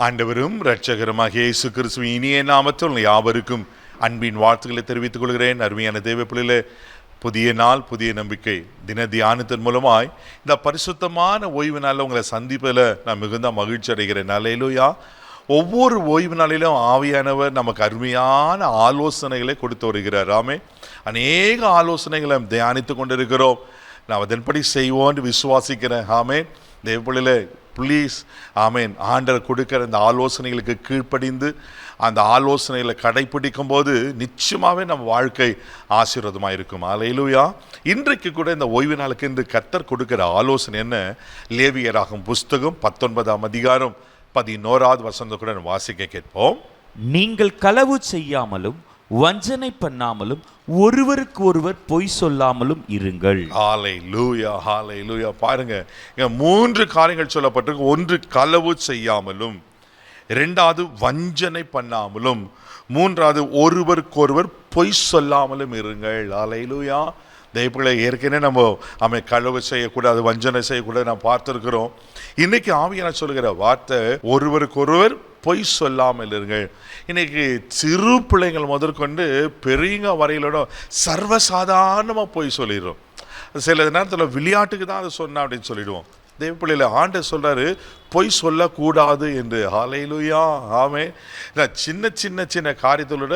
ஆண்டவரும் இரட்சகருமாகிய இயேசு கிறிஸ்துவின் இனிய நாமத்தில் யாவருக்கும் அன்பின் வாழ்த்துக்களை தெரிவித்துக் கொள்கிறேன். அருமையான தேவ பிள்ளைகளே, புதிய நாள் புதிய நம்பிக்கை தின தியானத்தின் மூலமாய் இந்த பரிசுத்தமான ஓய்வு நாளில் உங்களை சந்திப்பதில் நான் மிகுந்த மகிழ்ச்சி அடைகிறேன். அல்லேலூயா. ஒவ்வொரு ஓய்வு நாளிலும் ஆவியானவர் நமக்கு அருமையான ஆலோசனைகளை கொடுத்து வருகிறார். ஆமே, அநேக ஆலோசனைகளை தியானித்து கொண்டிருக்கிறோம். நான் அதன்படி செய்வோன்னு விசுவாசிக்கிறேன். ஆமே, தேவ பிள்ளைகளே, ப்ளீஸ் ஆமேன், ஆண்டவர் கொடுக்கிற இந்த ஆலோசனைகளுக்கு கீழ்ப்படிந்து அந்த ஆலோசனைகளை கடைப்பிடிக்கும் போது நிச்சயமாகவே நம்ம வாழ்க்கை ஆசீர்வாதமாக இருக்கும். அல்லேலூயா. இன்றைக்கு கூட இந்த ஓய்வு நாளுக்கு இன்று கர்த்தர் கொடுக்கிற ஆலோசனை என்ன? லேவியராகும் புஸ்தகம் 19ஆம் அதிகாரம் 11வது வசனத்தை கூட வாசிக்க கேட்போம். நீங்கள் களவு செய்யாமலும் வஞ்சனை பண்ணாமலும் ஒருவருக்கு ஒருவர் பொய் சொல்லாமலும் இருங்கள். ஹல்லேலூயா, ஹல்லேலூயா. பாருங்க, இங்க 3 காரியங்கள் சொல்லப்பட்டிருக்கு. ஒன்று, களவு செய்யாமலும், இரண்டாவது வஞ்சனை பண்ணாமலும், மூன்றாவது ஒருவருக்கொருவர் பொய் சொல்லாமலும் இருங்கள். ஹல்லேலூயா. தெய்வங்களை ஏற்கனவே நம்ம களவு செய்யக்கூடாது, வஞ்சனை செய்யக்கூடாது நான் பார்த்துருக்கிறோம். இன்னைக்கு ஆவியான சொல்லுகிற வார்த்தை ஒருவருக்கொருவர் பொய் சொல்லாமல் இருங்கள். இன்னைக்கு சிறு பிள்ளைங்கள் முதற்கொண்டு பெரியங்க வரையிலோட சர்வசாதாரணமாக பொய் சொல்லிடுறோம். சில நேரத்தில் விளையாட்டுக்கு தான் அதை சொன்னா அப்படின்னு சொல்லிடுவோம். தேவ பிள்ளையில ஆண்டவர் சொல்றாரு பொய் சொல்லக்கூடாது என்று. ஹல்லேலூயா. ஆமே. சின்ன சின்ன சின்ன காரியத்தோட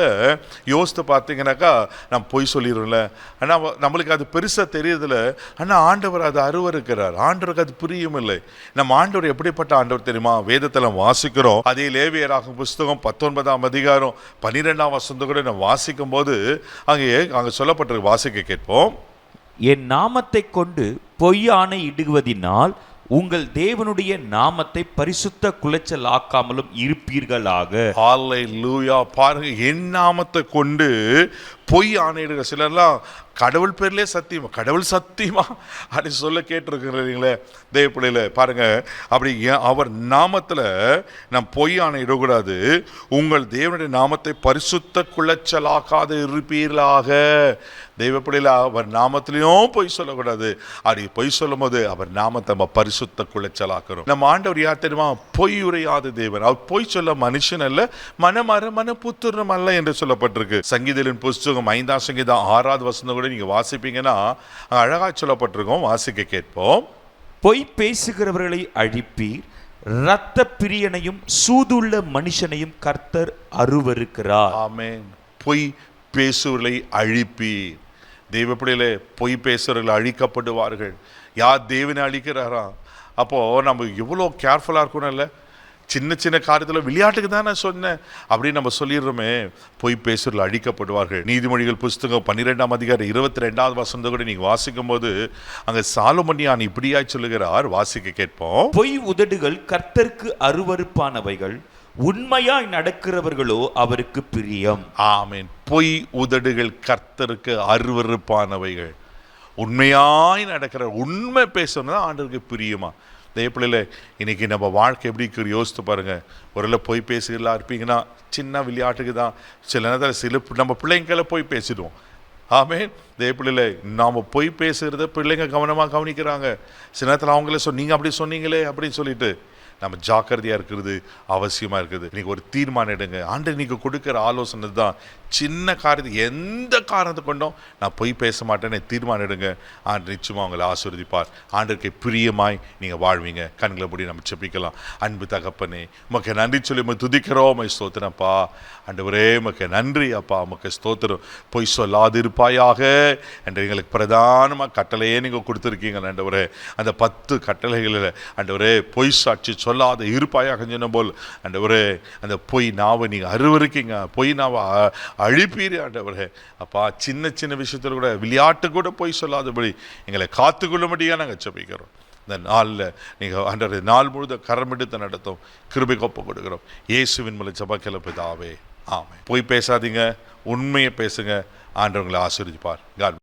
யோசித்து பார்த்தீங்கன்னாக்கா நம்ம பொய் சொல்லிடுறோம்ல. ஆனால் நம்மளுக்கு அது பெருசாக தெரியறதில்ல. ஆனால் ஆண்டவர் அது அருவருக்கிறார். ஆண்டவருக்கு அது புரியும் இல்லை. நம்ம ஆண்டவர் எப்படிப்பட்ட ஆண்டவர் தெரியுமா? வேதத்தில் வாசிக்கிறோம். அதே லேவியராகும் புஸ்தகம் 19ஆம் அதிகாரம் 12ஆம் வசனத்தை கூட நம்ம வாசிக்கும் போது அங்கே சொல்லப்பட்டிருக்கு. வாசிக்க கேட்போம். என் நாமத்தை கொண்டு பொய் ஆணை இடுவதினால் உங்கள் தேவனுடைய நாமத்தை பரிசுத்த குலைச்சல் ஆக்காமலும் இருப்பீர்களாக. ஹல்லேலூயா. பாருங்க, என் நாமத்தை கொண்டு பொய் ஆணையிடுங்க. சிலர்லாம் கடவுள் பேர்லேயே சத்தியமா, கடவுள் சத்தியமா அப்படி சொல்ல கேட்டிருக்கிறீங்களே தேவ பிள்ளையில. பாருங்க, அப்படி அவர் நாமத்தில் நாம் பொய் ஆணையிடக்கூடாது. உங்கள் தேவனுடைய நாமத்தை பரிசுத்த குலைச்சலாக்காது இருப்பீர்களாக. தெய்வ பிள்ளையில அவர் நாமத்திலையும் பொய் சொல்லக்கூடாது. அப்படி பொய் சொல்லும் போது அவர் நாமத்தை நம்ம பரிசுத்த குலைச்சலாக்கிறோம். நம்ம ஆண்டவர் யார் தெரியுமா? பொய் உரையாத தேவன். அவர் பொய் சொல்ல மனுஷன் அல்ல, மன புத்திரம் அல்ல என்று சொல்லப்பட்டிருக்கு. சங்கீதத்தின் புஸ்தகம் 5ஆம் சங்கீதம் 6வது வசனம் கூட நீங்க வாசிப்பீங்கன்னா அழகா சொல்லப்பட்டிருக்கோம். வாசிக்க கேட்போம். பொய் பேசுகிறவர்களை அழிப்பீர், இரத்த பிரியனையும் சூதுள்ள மனுஷனையும் கர்த்தர் அருவருக்கிறார். ஆமென். பொய் பேசுவர்களை அழிப்பீர். தெய்வ பிள்ளைகளே, பொய் பேசுறவர்கள் அழிக்கப்படுவார்கள். யார் தேவனை அழிக்கிறாரா? அப்போ நம்ம எவ்வளோ கேர்ஃபுல்லாக இருக்கணும் இல்லை? சின்ன சின்ன காரியத்தில் விளையாட்டுக்கு தான் நான் சொன்னேன் அப்படின்னு நம்ம சொல்லிடுறோமே. பொய் பேசுறவர்கள் அழிக்கப்படுவார்கள். நீதிமொழிகள் புஸ்தகம் 12ஆம் அதிகாரம் 22வது வசனத்தை கூட நீங்க வாசிக்கும் போது அங்க சாலமோன் இப்படியாய் சொல்லுகிறார். வாசிக்க கேட்போம். பொய் உதடுகள் கர்த்தருக்கு அருவருப்பானவைகள், உண்மையாய் நடக்கிறவர்களோ அவருக்கு பிரியம். ஆமென். பொய் உதடுகள் கர்த்தருக்கு அருவருப்பானவைகள், உண்மையாய் நடக்கிற உண்மை பேசணும் ஆண்டவருக்கு பிரியமா. தேவப்பிள்ளையில இன்னைக்கு நம்ம வாழ்க்கை எப்படி இருக்குது யோசித்து பாருங்க. ஒருவேளை பொய் பேசுகிறா இருப்பீங்கன்னா சின்ன விளையாட்டுக்கு தான். சில நேரத்தில் நம்ம பிள்ளைங்களை போய் பேசிடுவோம். ஆமென். தேவப்பிள்ளையில நாம் பொய் பேசுகிறத பிள்ளைங்க கவனமாக கவனிக்கிறாங்க. சில நேரத்தில் அவங்களே நீங்கள் அப்படி சொன்னீங்களே அப்படின்னு சொல்லிட்டு நம்ம ஜாக்கிரதையாக இருக்கிறது அவசியமாக இருக்குது. இன்னைக்கு ஒரு தீர்மானம் எடுங்க. ஆண்டவர் நீங்கள் கொடுக்குற ஆலோசனை தான். சின்ன காரியத்தை எந்த காரணத்தை கொண்டும் நான் பொய் பேச மாட்டேன்னு தீர்மானம் எடுங்க. ஆண்டு நிச்சயமாக அவங்களை ஆசீர்வதிப்பார். ஆண்டவருக்கு பிரியமாய் நீங்கள் வாழ்வீங்க. கண்களை மூடி நம்ம செபிக்கலாம். அன்பு தகப்பனே, உமக்கு நன்றி சொல்லி உமக்கு துதிக்கிறோம். உமக்கு ஸ்தோத்திரப்பா. ஆண்டவரே, உமக்கு நன்றி அப்பா. உமக்கு ஸ்தோத்திரம். பொய் சொல்லாது இருப்பாயாக என்று எங்களுக்கு பிரதானமாக கட்டளையே நீங்கள் கொடுத்துருக்கீங்க ஆண்டவரே. அந்த 10 கட்டளைகளில் ஆண்டவரே பொய் சாட்சி சொல்லாத இருப்பாயாக சொன்ன போல் ஆண்டவரே அந்த பொய் நாவை நீங்கள் அருவருக்கீங்க. பொய் நாவை அழிப்பீர் ஆண்டவரே. அப்பா, சின்ன சின்ன விஷயத்தில் கூட விளையாட்டு கூட பொய் சொல்லாதபடி எங்களை காத்துக்கொள்ளும்படியாக நாங்கள் ஜெபிக்கிறோம். இந்த நாளில் நீங்கள் ஆண்டவரே நாள் முழுதும் கரமெடுத்து நடத்தும் கிருபை கொப்ப கொடுக்கிறோம். இயேசுவின் மூலம் ஜெபக்கேள பிதாவே, ஆமென். பொய் பேசாதீங்க, உண்மையை பேசுங்க. ஆண்டவங்களை ஆசீர்வதிப்பார். காட்